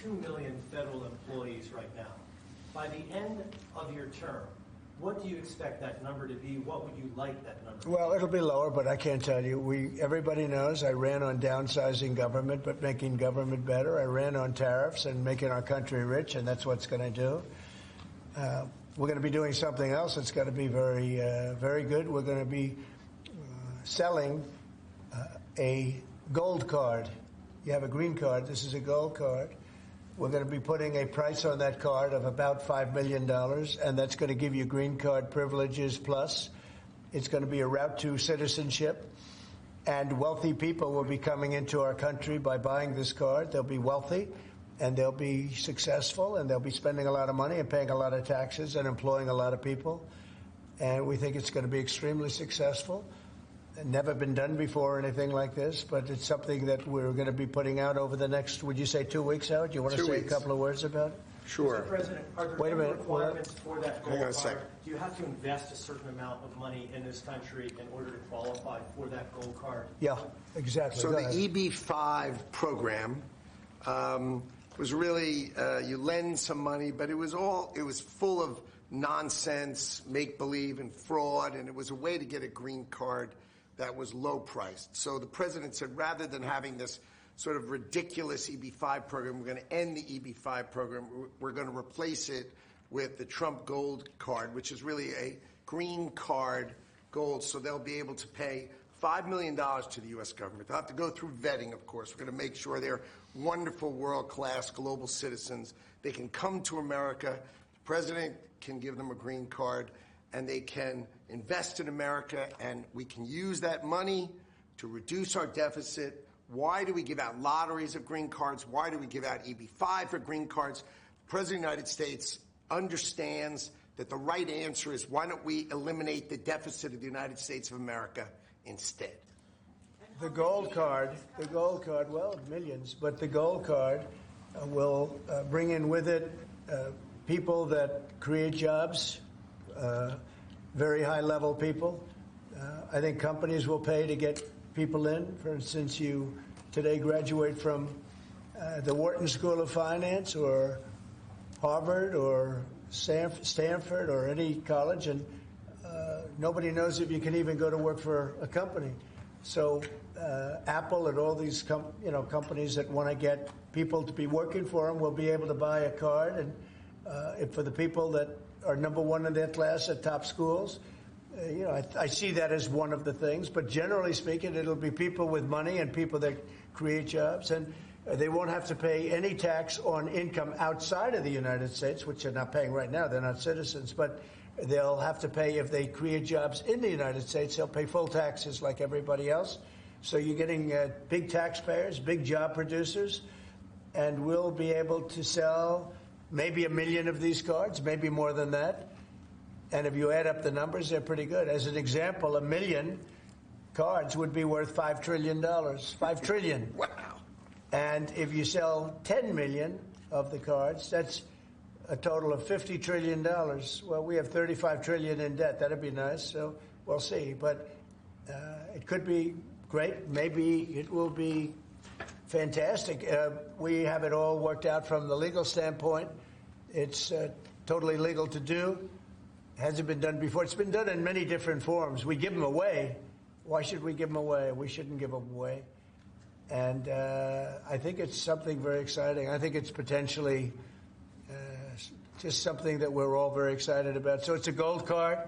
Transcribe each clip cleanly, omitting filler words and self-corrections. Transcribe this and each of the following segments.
2 million federal employees right now. By the end of your term, what do you expect that number to be? What would you like that number to be? Well, it'll be lower, but I can't tell you. Everybody knows I ran on downsizing government, but making government better. I ran on tariffs and making our country rich, and that's what's going to do. We're going to be doing something else that's going to be very, very good. We're going to be selling a gold card. You have a green card. This is a gold card. We're going to be putting a price on that card of about $5 million, and that's going to give you green card privileges plus. It's going to be a route to citizenship, and wealthy people will be coming into our country by buying this card. They'll be wealthy, and they'll be successful, and they'll be spending a lot of money and paying a lot of taxes and employing a lot of people. And we think it's going to be extremely successful. Never been done before or anything like this, but it's something that we're going to be putting out over the next, would you say 2 weeks, Howard? Do you want to say a couple of words about it? Sure. Mr. President, are there any requirements for that gold card? Do you have to invest a certain amount of money in this country in order to qualify for that gold card? Yeah, exactly. So the EB-5 program was really, you lend some money, but it was full of nonsense, make-believe, and fraud, and it was a way to get a green card that was low priced. So the president said, rather than having this sort of ridiculous EB-5 program, we're going to end the EB-5 program. We're going to replace it with the Trump Gold Card, which is really a green card gold. So they'll be able to pay $5 million to the U.S. government. They'll have to go through vetting, of course. We're going to make sure they're wonderful, world-class global citizens. They can come to America. The president can give them a green card, and they can invest in America, and we can use that money to reduce our deficit. Why do we give out lotteries of green cards? Why do we give out EB-5 for green cards? The President of the United States understands that the right answer is, why don't we eliminate the deficit of the United States of America instead? The gold card, well, millions, but the gold card will bring in with it people that create jobs, very high-level people. I think companies will pay to get people in. For instance, you today graduate from the Wharton School of Finance or Harvard or Stanford or any college, and nobody knows if you can even go to work for a company. So Apple and all these companies that want to get people to be working for them will be able to buy a card, and for the people that are number one in their class at top schools, I see that as one of the things. But generally speaking, it'll be people with money and people that create jobs, and they won't have to pay any tax on income outside of the United States, which they're not paying right now. They're not citizens, but they'll have to pay if they create jobs in the United States. They'll pay full taxes like everybody else. So you're getting big taxpayers, big job producers, and we'll be able to sell maybe 1 million of these cards, maybe more than that. And if you add up the numbers, they're pretty good. As an example, 1 million cards would be worth $5 trillion. $5 trillion. Wow. And if you sell 10 million of the cards, that's a total of $50 trillion. Well, we have 35 trillion in debt. That'd be nice. So we'll see. But it could be great. Maybe it will be fantastic. We have it all worked out from the legal standpoint. It's totally legal to do. Hasn't been done before. It's been done in many different forms. We give them away. Why should we give them away? We shouldn't give them away. And I think it's something very exciting. I think it's potentially just something that we're all very excited about. So it's a gold card.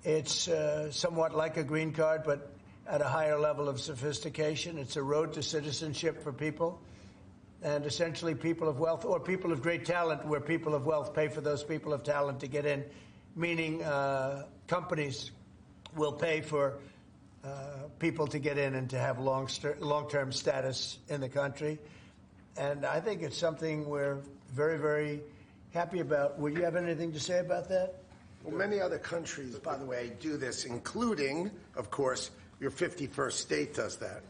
It's somewhat like a green card, but at a higher level of sophistication. It's a road to citizenship for people. And essentially people of wealth or people of great talent, where people of wealth pay for those people of talent to get in, meaning companies will pay for people to get in and to have long-term status in the country. And I think it's something we're very, very happy about. Would you have anything to say about that? Well, many other countries, by the way, do this, including, of course, your 51st state does that.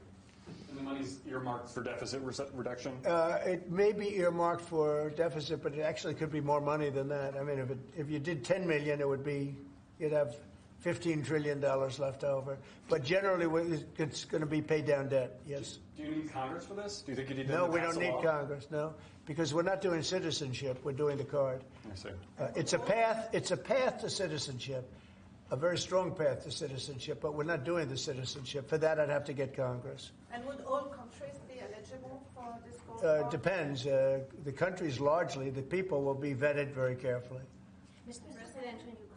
And the money's earmarked for deficit reduction? It may be earmarked for deficit, but it actually could be more money than that. I mean, if you did 10 million, you'd have $15 trillion left over. But generally, it's going to be paid down debt, yes. Do you need Congress for this? Do you think you need to No, we pass don't a need law? Congress, no. because we're not doing citizenship, we're doing the card. I see. It's a path to citizenship, a very strong path to citizenship, but we're not doing the citizenship. For that, I'd have to get Congress. And would all countries be eligible for this gold card? Depends. The countries largely, the people will be vetted very carefully. Mr. President, when you